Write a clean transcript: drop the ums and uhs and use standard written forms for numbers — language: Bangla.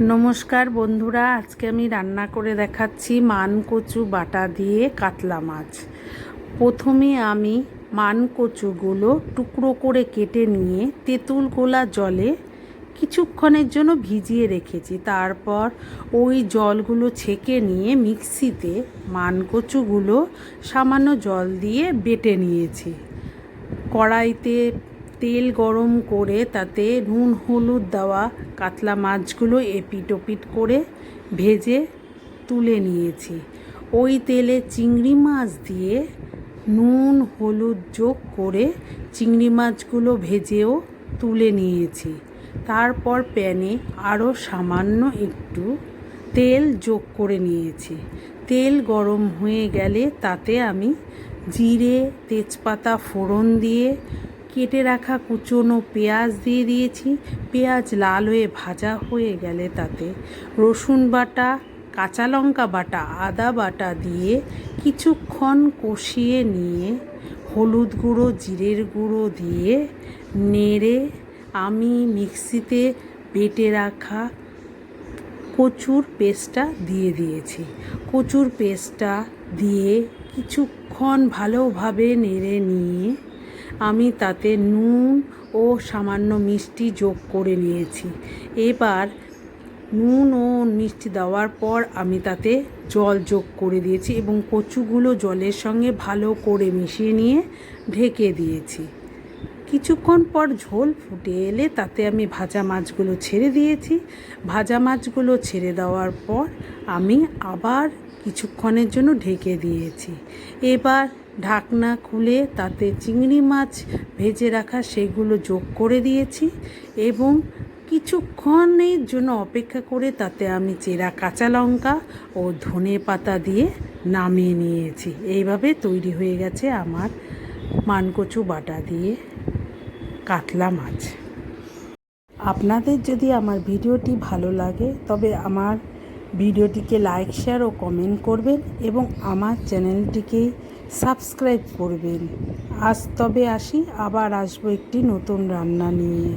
নমস্কার বন্ধুরা, আজকে আমি রান্না করে দেখাচ্ছি মানকচু বাটা দিয়ে কাতলা মাছ। প্রথমে আমি মানকচুগুলো টুকরো করে কেটে নিয়ে তেঁতুল গোলা জলে কিছুক্ষণের জন্য ভিজিয়ে রেখেছি। তারপর ওই জলগুলো ছেঁকে নিয়ে মিক্সিতে মানকচুগুলো সামান্য জল দিয়ে বেটে নিয়েছি। কড়াইতে তেল গরম করে তাতে নুন হলুদ দেওয়া কাতলা মাছগুলো এপিট ওপিট করে ভেজে তুলে নিয়েছি। ওই তেলে চিংড়ি মাছ দিয়ে নুন হলুদ যোগ করে চিংড়ি মাছগুলো ভেজেও তুলে নিয়েছি। তারপর প্যানে আরও সামান্য একটু তেল যোগ করে নিয়েছি। তেল গরম হয়ে গেলে তাতে আমি জিরে তেজপাতা ফোড়ন দিয়ে কেটে রাখা কুচনো পেঁয়াজ দিয়ে দিয়েছি। পেঁয়াজ লাল হয়ে ভাজা হয়ে গেলে তাতে রসুন বাটা, কাঁচা লঙ্কা বাটা, আদা বাটা দিয়ে কিছুক্ষণ কষিয়ে নিয়ে হলুদ গুঁড়ো জিরের গুঁড়ো দিয়ে নেড়ে আমি মিক্সিতে বেটে রাখা কচুর পেস্টটা দিয়ে দিয়েছি। কচুর পেস্টটা দিয়ে কিছুক্ষণ ভালোভাবে নেড়ে নিয়ে আমি তাতে নুন ও সামান্য মিষ্টি যোগ করে নিয়েছি। এবার নুন ও মিষ্টি দেওয়ার পর আমি তাতে জল যোগ করে দিয়েছি এবং কচুগুলো জলের সঙ্গে ভালো করে মিশিয়ে নিয়ে ঢেকে দিয়েছি। কিছুক্ষণ পর ঝোল ফুটে এলে তাতে আমি ভাজা মাছগুলো ছেড়ে দিয়েছি। ভাজা মাছগুলো ছেড়ে দেওয়ার পর আমি আবার কিছুক্ষণের জন্য ঢেকে দিয়েছি। এবার ঢাকনা খুলে তাতে চিংড়ি মাছ ভেজে রাখা সেগুলো যোগ করে দিয়েছি এবং কিছুক্ষণের জন্য অপেক্ষা করে তাতে আমি চেরা কাঁচা লঙ্কা ও ধনে পাতা দিয়ে নামিয়ে নিয়েছি। এইভাবে তৈরি হয়ে গেছে আমার মানকচু বাটা দিয়ে কাতলা মাছ। আপনাদের যদি আমার ভিডিওটি ভালো লাগে তবে আমার ভিডিওটিকে লাইক শেয়ার ও কমেন্ট করবেন এবং আমার চ্যানেলটিকে সাবস্ক্রাইব করবেন। আজ তবে আসি, আবার আসবো একটি নতুন রান্না নিয়ে।